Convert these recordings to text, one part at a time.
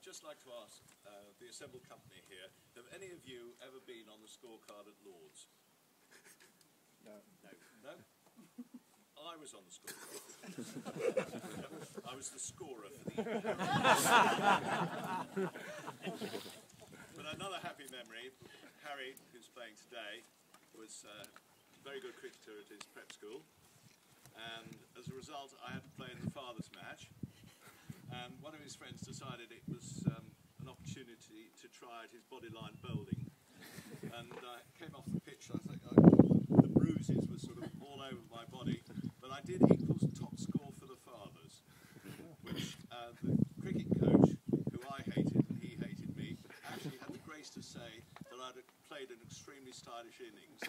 just like to ask the assembled company here, have any of you ever been on the scorecard at Lord's? No. No? No? I was on the scorecard. I was the scorer for the evening. But another happy memory, Harry, who's playing today, was a very good cricketer at his prep school, and as a result I had to play in the fathers match, and one of his friends decided it was an opportunity to try at his bodyline bowling, and I came off the pitch. I think the bruises were sort of all over my body, but I did equal top score for the fathers, which the cricket coach, who I hated and he hated me, actually had the grace to say that I'd played an extremely stylish innings.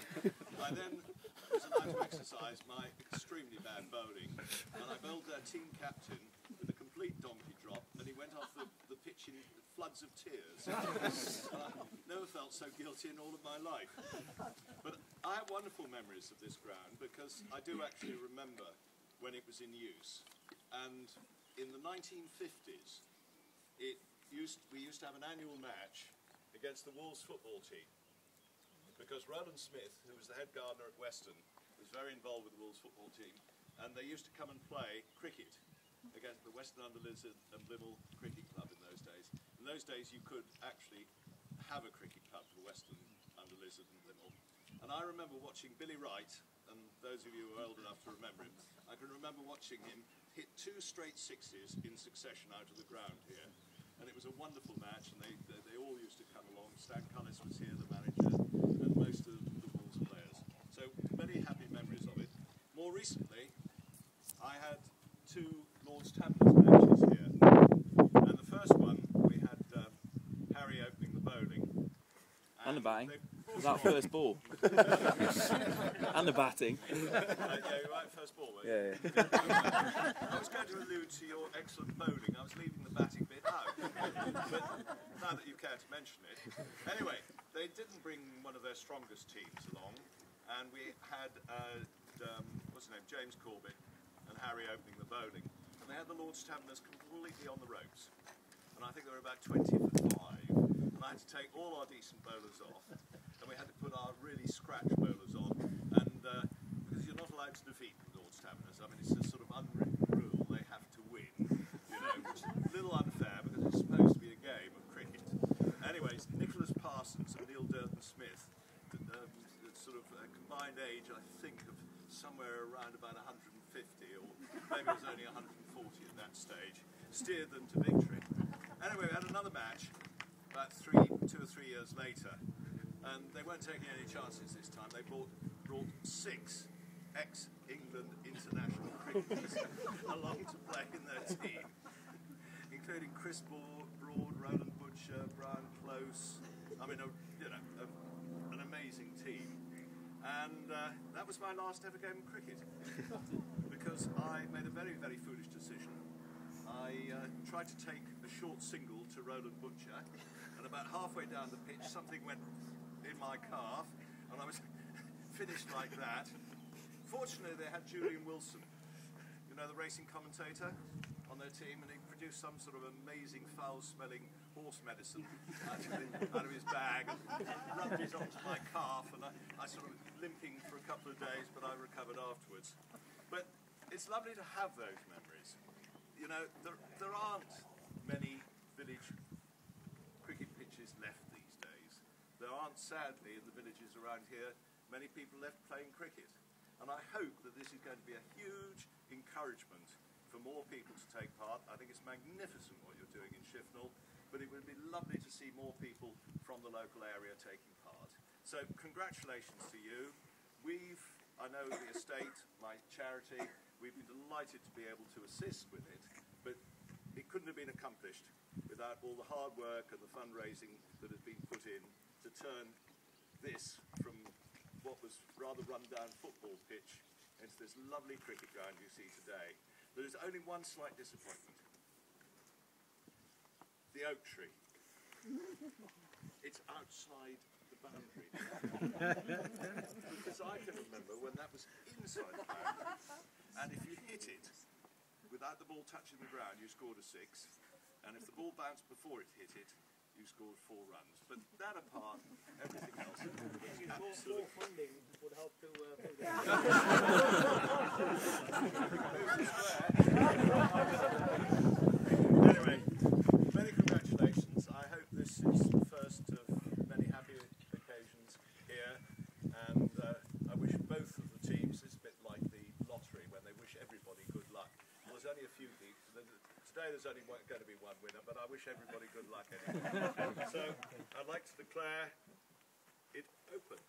I then was allowed to exercise my extremely bad bowling, and I bowled their team captain with a complete donkey drop, and he went off the pitch in floods of tears. I never felt so guilty in all of my life. But I have wonderful memories of this ground because I do actually remember when it was in use. And in the 1950s, we used to have an annual match against the Wolves football team, because Roland Smith, who was the head gardener at Weston, was very involved with the Wolves football team, and they used to come and play cricket against the Weston Under Lizard and Limmel Cricket Club in those days. In those days you could actually have a cricket club for Weston Under Lizard and Limmel. And I remember watching Billy Wright, and those of you who are old enough to remember him, I can remember watching him hit 2 straight sixes in succession out of the ground here. And it was a wonderful match, and they all used to come along. Stan Cullis was here, the manager, and most of the Wolves players. So many happy memories of it. More recently, I had 2 Lord's Taverners matches here. And the first one, we had Harry opening the bowling. And the batting. That first ball. And the batting. Yeah, you're right, first ball, weren't you? Yeah. I was going to allude to your excellent bowling. I was leaving the batting bit out. But now that you care to mention it. Anyway, they didn't bring one of their strongest teams along, and we had, what's his name, James Corbett and Harry opening the bowling. And they had the Lord's Taverners completely on the ropes. And I think they were about 20 for 5. And I had to take all our decent bowlers off. And we had to put our really scratch bowlers on. And because you're not allowed to defeat the Lord's Taverners. I mean, it's a sort of unwritten rule. They have to win. You know, which is a little unfair because it's supposed to be a game of cricket. Anyways, Nicholas Parsons and Neil Durden Smith, sort of a combined age, I think, of somewhere around about 150, or maybe it was only 140 at that stage, steered them to victory. Anyway, we had another match about 2 or 3 years later, and they weren't taking any chances this time. They brought 6 ex-England international cricketers along to play in their team, including Chris Broad, Roland Butcher, Brian Close. I mean, an amazing team. And that was my last ever game of cricket, because I made a very, very foolish decision. I tried to take a short single to Roland Butcher, and about halfway down the pitch something went in my calf, and I was finished like that. Fortunately, they had Julian Wilson, you know, the racing commentator, on their team, and he produced some sort of amazing foul-smelling horse medicine out of his bag and rubbed it onto my calf, and I sort of limping for a couple of days, but I recovered afterwards. But it's lovely to have those memories. You know, there aren't many village cricket pitches left these days. There aren't, sadly, in the villages around here, many people left playing cricket. And I hope that this is going to be a huge encouragement for more people to take part. I think it's magnificent what you're doing in Shifnal, but it would be lovely to see more people from the local area taking part. So congratulations to you. I know the estate, my charity, we've been delighted to be able to assist with it, but it couldn't have been accomplished without all the hard work and the fundraising that has been put in to turn this from what was rather run-down football pitch into this lovely cricket ground you see today. There is only one slight disappointment. The oak tree. It's outside the boundary. Because I can remember when that was inside the boundary, and if you hit it without the ball touching the ground, you scored a 6. and if the ball bounced before it hit it, you scored 4 runs. But that apart, everything else is absolutely... More funding would help to Anyway, many congratulations. I hope this is the first of many happy occasions here, and I wish both of the teams, it's a bit like the lottery when they wish everybody good luck. Well, there's only a few people. Today there's only going to be one winner, but I wish everybody good luck anyway. So I'd like to declare it open.